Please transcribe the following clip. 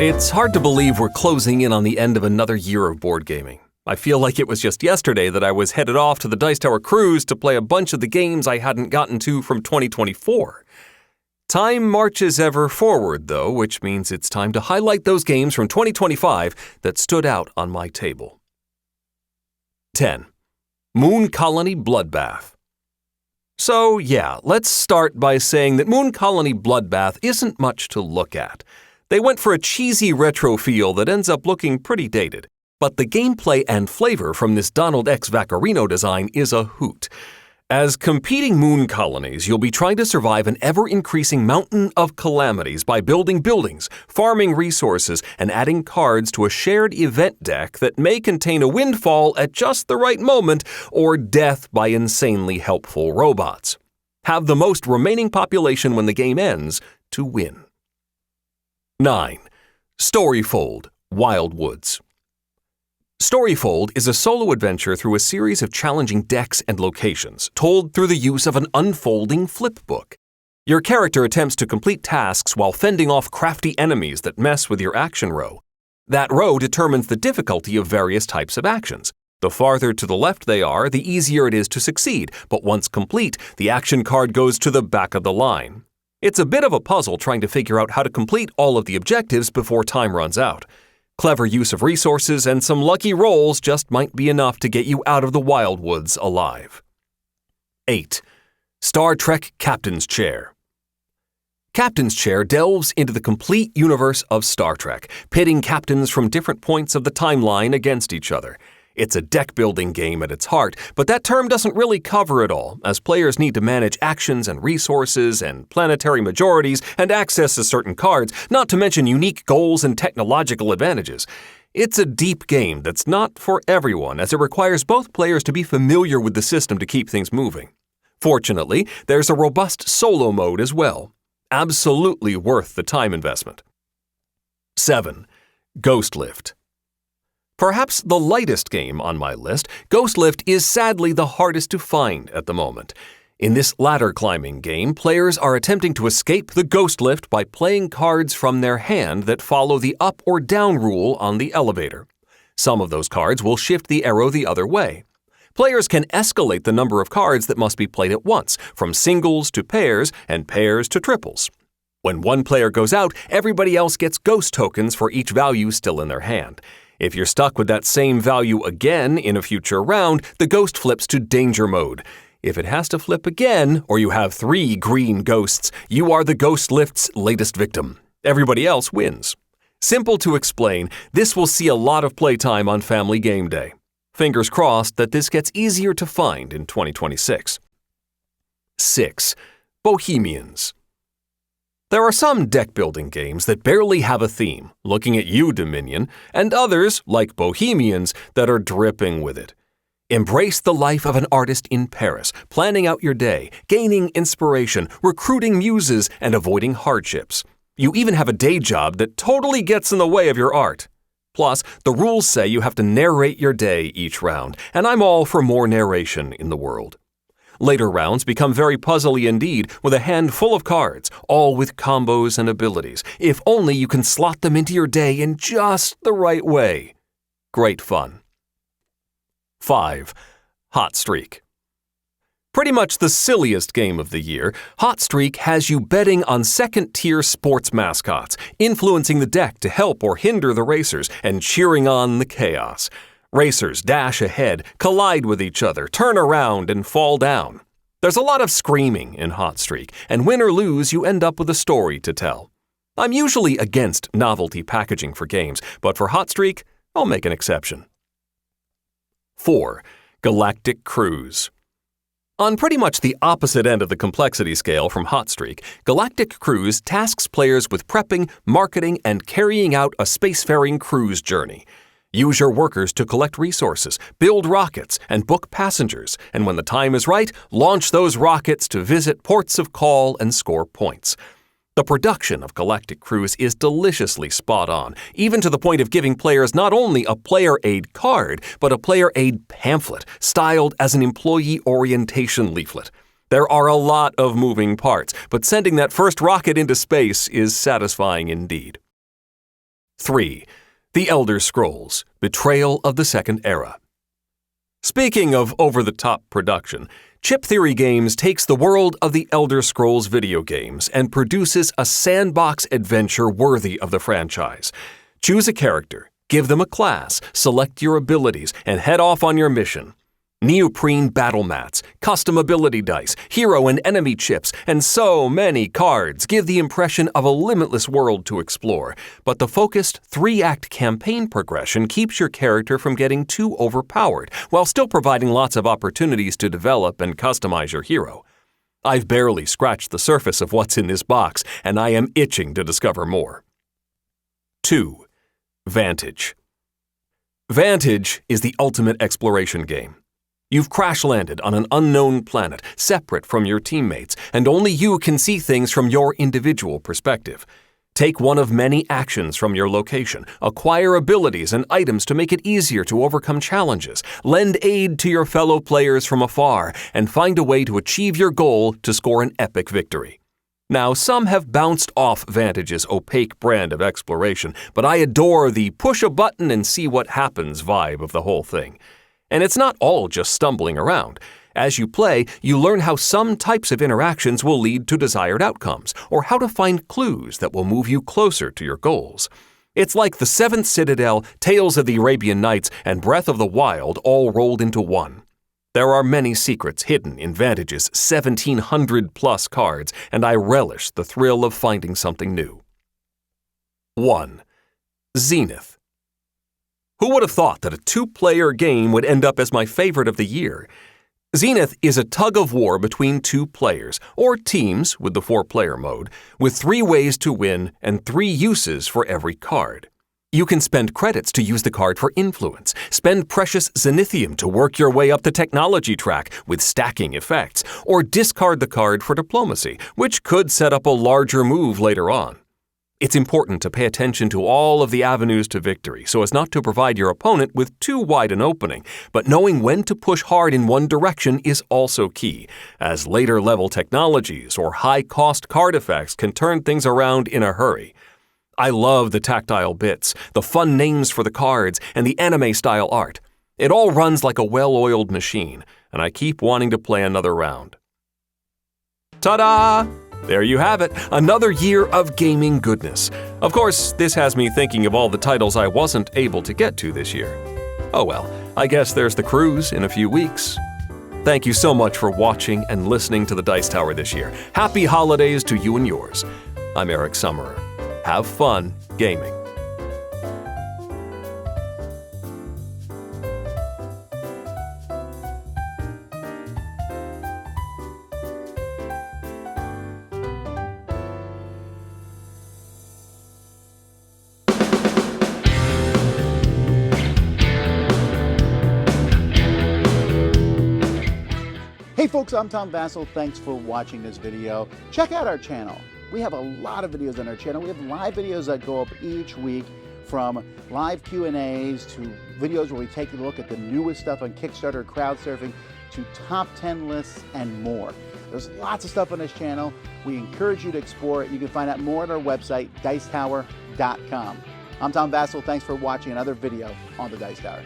It's hard to believe we're closing in on the end of another year of board gaming. I feel like it was just yesterday that I was headed off to the Dice Tower Cruise to play a bunch of the games I hadn't gotten to from 2024. Time marches ever forward, though, which means it's time to highlight those games from 2025 that stood out on my table. 10. Moon Colony Bloodbath. So, yeah, let's start by saying that Moon Colony Bloodbath isn't much to look at. They went for a cheesy retro feel that ends up looking pretty dated. But the gameplay and flavor from this Donald X. Vaccarino design is a hoot. As competing moon colonies, you'll be trying to survive an ever-increasing mountain of calamities by building buildings, farming resources, and adding cards to a shared event deck that may contain a windfall at just the right moment or death by insanely helpful robots. Have the most remaining population when the game ends to win. 9. Storyfold, Wildwoods. Storyfold is a solo adventure through a series of challenging decks and locations, told through the use of an unfolding flipbook. Your character attempts to complete tasks while fending off crafty enemies that mess with your action row. That row determines the difficulty of various types of actions. The farther to the left they are, the easier it is to succeed, but once complete, the action card goes to the back of the line. It's a bit of a puzzle trying to figure out how to complete all of the objectives before time runs out. Clever use of resources and some lucky rolls just might be enough to get you out of the Wildwoods alive. 8. Star Trek Captain's Chair. Captain's Chair delves into the complete universe of Star Trek, pitting captains from different points of the timeline against each other. It's a deck-building game at its heart, but that term doesn't really cover it all, as players need to manage actions and resources and planetary majorities and access to certain cards, not to mention unique goals and technological advantages. It's a deep game that's not for everyone, as it requires both players to be familiar with the system to keep things moving. Fortunately, there's a robust solo mode as well. Absolutely worth the time investment. 7. Ghost Lift. Perhaps the lightest game on my list, Ghost Lift is sadly the hardest to find at the moment. In this ladder climbing game, players are attempting to escape the Ghost Lift by playing cards from their hand that follow the up or down rule on the elevator. Some of those cards will shift the arrow the other way. Players can escalate the number of cards that must be played at once, from singles to pairs and pairs to triples. When one player goes out, everybody else gets ghost tokens for each value still in their hand. If you're stuck with that same value again in a future round, the ghost flips to danger mode. If it has to flip again, or you have 3 green ghosts, you are the Ghost Lift's latest victim. Everybody else wins. Simple to explain, this will see a lot of playtime on Family Game Day. Fingers crossed that this gets easier to find in 2026. 6. Bohemians. There are some deck-building games that barely have a theme, looking at you, Dominion, and others, like Bohemians, that are dripping with it. Embrace the life of an artist in Paris, planning out your day, gaining inspiration, recruiting muses, and avoiding hardships. You even have a day job that totally gets in the way of your art. Plus, the rules say you have to narrate your day each round, and I'm all for more narration in the world. Later rounds become very puzzly indeed, with a hand full of cards, all with combos and abilities, if only you can slot them into your day in just the right way. Great fun. 5. Hot Streak. Pretty much the silliest game of the year, Hot Streak has you betting on second-tier sports mascots, influencing the deck to help or hinder the racers, and cheering on the chaos. Racers dash ahead, collide with each other, turn around, and fall down. There's a lot of screaming in Hot Streak, and win or lose, you end up with a story to tell. I'm usually against novelty packaging for games, but for Hot Streak, I'll make an exception. 4. Galactic Cruise. On pretty much the opposite end of the complexity scale from Hot Streak, Galactic Cruise tasks players with prepping, marketing, and carrying out a spacefaring cruise journey. Use your workers to collect resources, build rockets, and book passengers, and when the time is right, launch those rockets to visit ports of call and score points. The production of Galactic Cruise is deliciously spot on, even to the point of giving players not only a player aid card, but a player aid pamphlet, styled as an employee orientation leaflet. There are a lot of moving parts, but sending that first rocket into space is satisfying indeed. 3. The Elder Scrolls: Betrayal of the Second Era. Speaking of over-the-top production, Chip Theory Games takes the world of the Elder Scrolls video games and produces a sandbox adventure worthy of the franchise. Choose a character, give them a class, select your abilities, and head off on your mission. Neoprene battle mats, custom ability dice, hero and enemy chips, and so many cards give the impression of a limitless world to explore, but the focused 3-act campaign progression keeps your character from getting too overpowered, while still providing lots of opportunities to develop and customize your hero. I've barely scratched the surface of what's in this box, and I am itching to discover more. 2. Vantage. Vantage is the ultimate exploration game. You've crash-landed on an unknown planet, separate from your teammates, and only you can see things from your individual perspective. Take one of many actions from your location, acquire abilities and items to make it easier to overcome challenges, lend aid to your fellow players from afar, and find a way to achieve your goal to score an epic victory. Now, some have bounced off Vantage's opaque brand of exploration, but I adore the push-a-button-and-see-what-happens vibe of the whole thing. And it's not all just stumbling around. As you play, you learn how some types of interactions will lead to desired outcomes, or how to find clues that will move you closer to your goals. It's like the Seventh Citadel, Tales of the Arabian Nights, and Breath of the Wild all rolled into one. There are many secrets hidden in Vantage's 1,700-plus cards, and I relish the thrill of finding something new. 1. Zenith. Who would have thought that a 2-player game would end up as my favorite of the year? Zenith is a tug-of-war between 2 players, or teams with the 4-player mode, with 3 ways to win and 3 uses for every card. You can spend credits to use the card for influence, spend precious Zenithium to work your way up the technology track with stacking effects, or discard the card for diplomacy, which could set up a larger move later on. It's important to pay attention to all of the avenues to victory so as not to provide your opponent with too wide an opening, but knowing when to push hard in one direction is also key, as later-level technologies or high-cost card effects can turn things around in a hurry. I love the tactile bits, the fun names for the cards, and the anime-style art. It all runs like a well-oiled machine, and I keep wanting to play another round. Ta-da! There you have it, another year of gaming goodness. Of course, this has me thinking of all the titles I wasn't able to get to this year. Oh well, I guess there's the cruise in a few weeks. Thank you so much for watching and listening to the Dice Tower this year. Happy holidays to you and yours. I'm Eric Summerer. Have fun gaming. Hey folks, I'm Tom Vassell. Thanks for watching this video. Check out our channel. We have a lot of videos on our channel. We have live videos that go up each week, from live Q&As to videos where we take a look at the newest stuff on Kickstarter, crowdsurfing, to top 10 lists and more. There's lots of stuff on this channel. We encourage you to explore it. You can find out more at our website, dicetower.com. I'm Tom Vassell. Thanks for watching another video on the Dice Tower.